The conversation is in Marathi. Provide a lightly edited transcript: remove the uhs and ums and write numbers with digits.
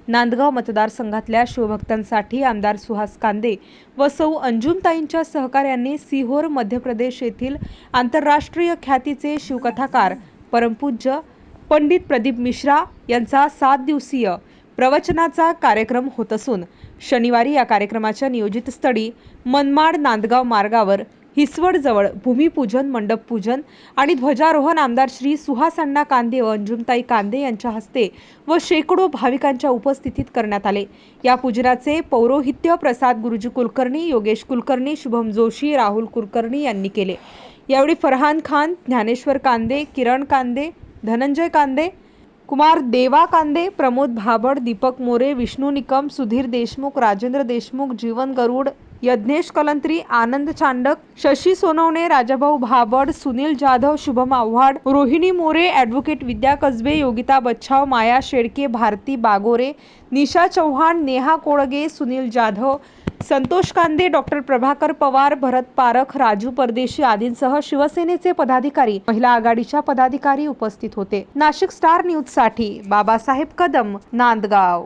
नांदगाव मतदारसंघातल्या शिवभक्तांसाठी आमदार सुहास कांदे व सौ अंजुमताईंच्या सहकार्याने सिहोर मध्य प्रदेश येथील आंतरराष्ट्रीय ख्यातीचे शिवकथाकार परमपूज्य पंडित प्रदीप मिश्रा यांचा 7 दिवसीय प्रवचनाचा कार्यक्रम होत असून शनिवारी या कार्यक्रमाच्या नियोजित स्थळी मनमाड नांदगाव मार्गावर हिसवड जवळ भूमिपूजन, मंडपपूजन आणि ध्वजारोहण आमदार श्री सुहास अण्णा कांदे व अंजुमताई कांदे यांच्या हस्ते व शेकडो भाविकांच्या उपस्थितीत करण्यात आले। या पूजनाचे पौरोहित्य प्रसाद गुरुजी कुलकर्णी, योगेश कुलकर्णी, शुभम जोशी, राहुल कुलकर्णी यांनी केले। यावेळी फरहान खान, ज्ञानेश्वर कांदे, किरण कांदे, धनंजय कांदे, कुमार देवा कांदे, प्रमोद भाबड, दीपक मोरे, विष्णू निकम, सुधीर देशमुख, राजेंद्र देशमुख, जीवन गरुड, यज्ञेश कलंत्री, आनंद चांडक, शशी सोनवणे, राजाभाऊ भाबड, सुनील जाधव, शुभम आव्हाड, रोहिणी मोरे, ॲडव्होकेट विद्या कसबे, योगिता बच्छाव, माया शेळके, भारती बागोरे, निशा चौहान, नेहा कोळगे, सुनील जाधव, संतोष कांदे, डॉक्टर प्रभाकर पवार, भरत पारख, राजू परदेशी आदींसह शिवसेनेचे पदाधिकारी, महिला आघाडीच्या पदाधिकारी उपस्थित होते। नाशिक स्टार न्यूज साठी बाबासाहेब कदम, नांदगाव।